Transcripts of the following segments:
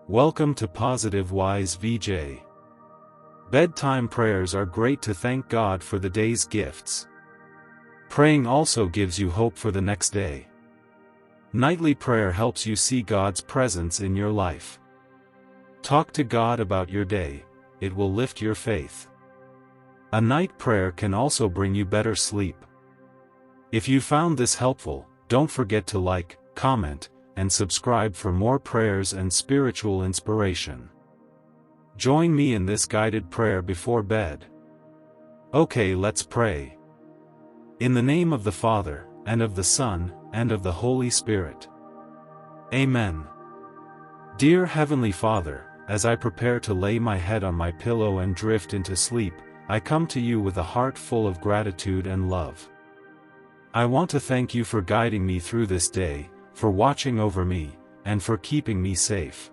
Welcome to Positive Wise VJ. Bedtime prayers are great to thank God for the day's gifts. Praying also gives you hope for the next day. Nightly prayer helps you see God's presence in your life. Talk to God about your day, it will lift your faith. A night prayer can also bring you better sleep. If you found this helpful, don't forget to like, comment, and subscribe for more prayers and spiritual inspiration. Join me in this guided prayer before bed. Okay, let's pray. In the name of the Father, and of the Son, and of the Holy Spirit. Amen. Dear Heavenly Father, as I prepare to lay my head on my pillow and drift into sleep, I come to you with a heart full of gratitude and love. I want to thank you for guiding me through this day, for watching over me, and for keeping me safe.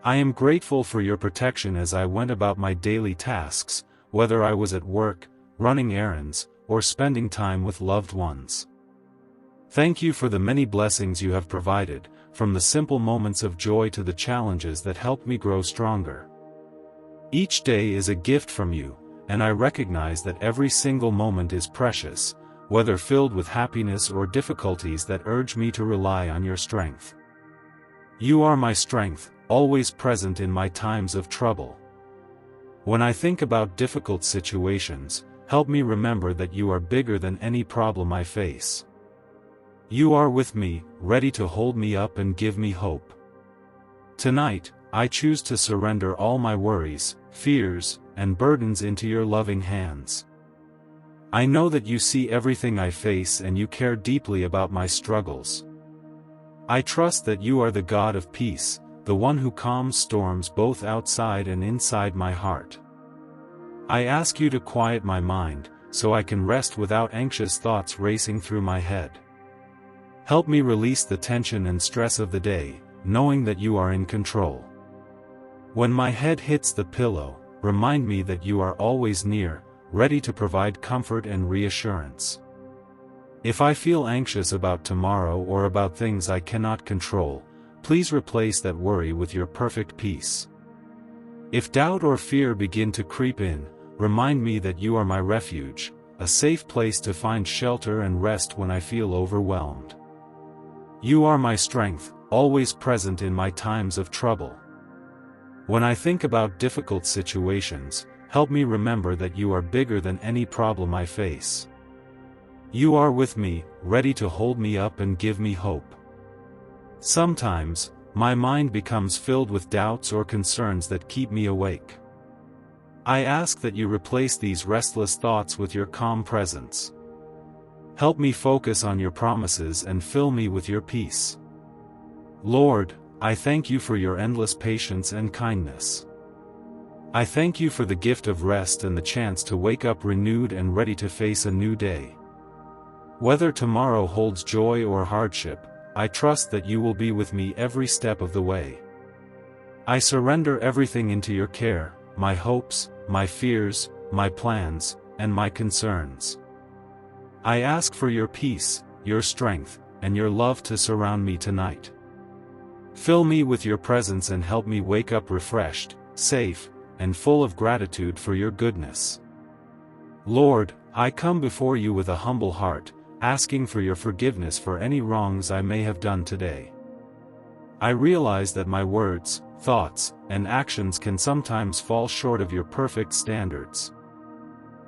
I am grateful for your protection as I went about my daily tasks, whether I was at work, running errands, or spending time with loved ones. Thank you for the many blessings you have provided, from the simple moments of joy to the challenges that help me grow stronger. Each day is a gift from you, and I recognize that every single moment is precious, whether filled with happiness or difficulties that urge me to rely on your strength. You are my strength, always present in my times of trouble. When I think about difficult situations, help me remember that you are bigger than any problem I face. You are with me, ready to hold me up and give me hope. Tonight, I choose to surrender all my worries, fears, and burdens into your loving hands. I know that you see everything I face and you care deeply about my struggles. I trust that you are the God of peace, the one who calms storms both outside and inside my heart. I ask you to quiet my mind, so I can rest without anxious thoughts racing through my head. Help me release the tension and stress of the day, knowing that you are in control. When my head hits the pillow, remind me that you are always near, ready to provide comfort and reassurance. If I feel anxious about tomorrow or about things I cannot control, please replace that worry with your perfect peace. If doubt or fear begin to creep in, remind me that you are my refuge, a safe place to find shelter and rest when I feel overwhelmed. You are my strength, always present in my times of trouble. When I think about difficult situations, help me remember that you are bigger than any problem I face. You are with me, ready to hold me up and give me hope. Sometimes, my mind becomes filled with doubts or concerns that keep me awake. I ask that you replace these restless thoughts with your calm presence. Help me focus on your promises and fill me with your peace. Lord, I thank you for your endless patience and kindness. I thank you for the gift of rest and the chance to wake up renewed and ready to face a new day. Whether tomorrow holds joy or hardship, I trust that you will be with me every step of the way. I surrender everything into your care, my hopes, my fears, my plans, and my concerns. I ask for your peace, your strength, and your love to surround me tonight. Fill me with your presence and help me wake up refreshed, safe, and full of gratitude for your goodness. Lord, I come before you with a humble heart, asking for your forgiveness for any wrongs I may have done today. I realize that my words, thoughts, and actions can sometimes fall short of your perfect standards.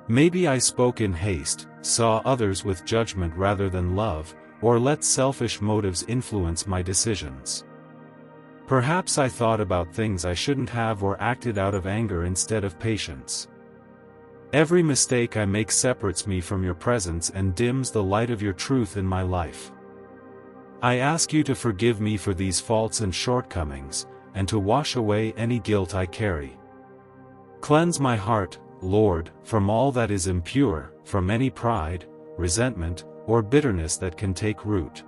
Maybe I spoke in haste, saw others with judgment rather than love, or let selfish motives influence my decisions. Perhaps I thought about things I shouldn't have or acted out of anger instead of patience. Every mistake I make separates me from your presence and dims the light of your truth in my life. I ask you to forgive me for these faults and shortcomings, and to wash away any guilt I carry. Cleanse my heart, Lord, from all that is impure, from any pride, resentment, or bitterness that can take root.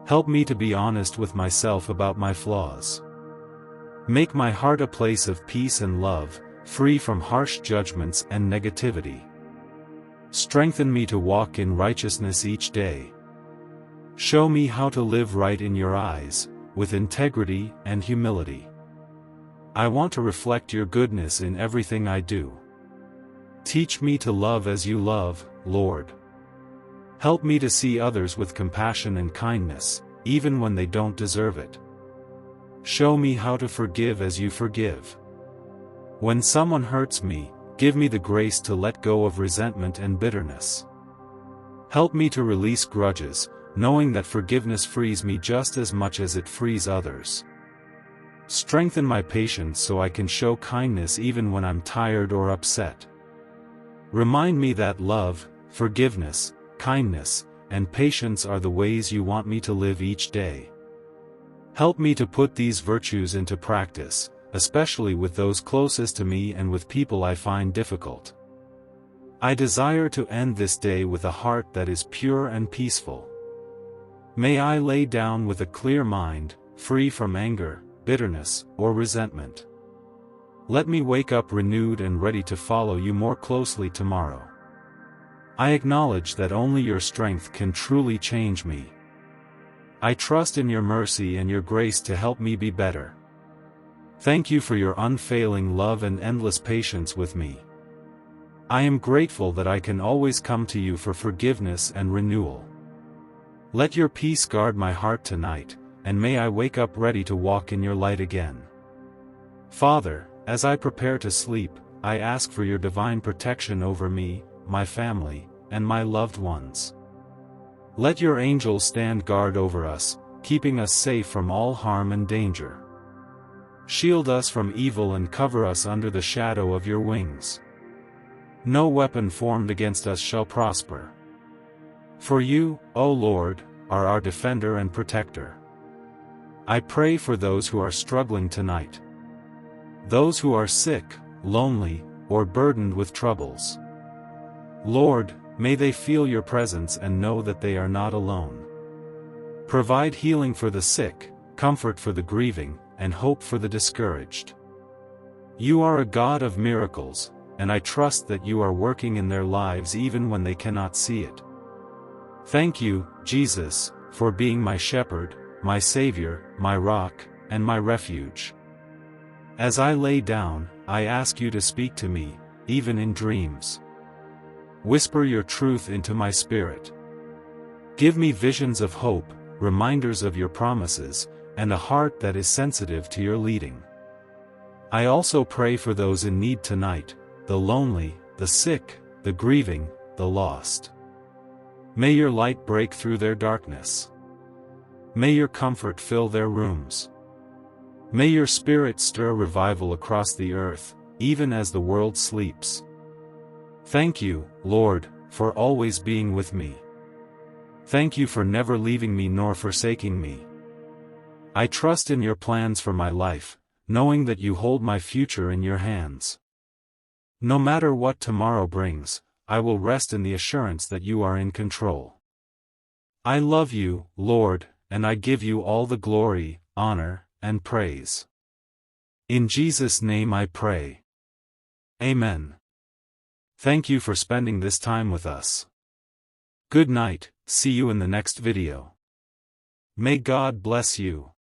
Help me to be honest with myself about my flaws. Make my heart a place of peace and love, free from harsh judgments and negativity. Strengthen me to walk in righteousness each day. Show me how to live right in your eyes, with integrity and humility. I want to reflect your goodness in everything I do. Teach me to love as you love, Lord. Help me to see others with compassion and kindness, even when they don't deserve it. Show me how to forgive as you forgive. When someone hurts me, give me the grace to let go of resentment and bitterness. Help me to release grudges, knowing that forgiveness frees me just as much as it frees others. Strengthen my patience so I can show kindness even when I'm tired or upset. Remind me that love, forgiveness, kindness, and patience are the ways you want me to live each day. Help me to put these virtues into practice, especially with those closest to me and with people I find difficult. I desire to end this day with a heart that is pure and peaceful. May I lay down with a clear mind, free from anger, bitterness, or resentment. Let me wake up renewed and ready to follow you more closely tomorrow. I acknowledge that only your strength can truly change me. I trust in your mercy and your grace to help me be better. Thank you for your unfailing love and endless patience with me. I am grateful that I can always come to you for forgiveness and renewal. Let your peace guard my heart tonight, and may I wake up ready to walk in your light again. Father, as I prepare to sleep, I ask for your divine protection over me, my family, and my loved ones. Let your angels stand guard over us, keeping us safe from all harm and danger. Shield us from evil and cover us under the shadow of your wings. No weapon formed against us shall prosper. For you, O Lord, are our defender and protector. I pray for those who are struggling tonight. Those who are sick, lonely, or burdened with troubles. Lord, may they feel your presence and know that they are not alone. Provide healing for the sick, comfort for the grieving, and hope for the discouraged. You are a God of miracles, and I trust that you are working in their lives even when they cannot see it. Thank you, Jesus, for being my shepherd, my Savior, my rock, and my refuge. As I lay down, I ask you to speak to me, even in dreams. Whisper your truth into my spirit. Give me visions of hope, reminders of your promises, and a heart that is sensitive to your leading. I also pray for those in need tonight, the lonely, the sick, the grieving, the lost. May your light break through their darkness. May your comfort fill their rooms. May your spirit stir revival across the earth, even as the world sleeps. Thank you, Lord, for always being with me. Thank you for never leaving me nor forsaking me. I trust in your plans for my life, knowing that you hold my future in your hands. No matter what tomorrow brings, I will rest in the assurance that you are in control. I love you, Lord, and I give you all the glory, honor, and praise. In Jesus' name I pray. Amen. Thank you for spending this time with us. Good night, see you in the next video. May God bless you.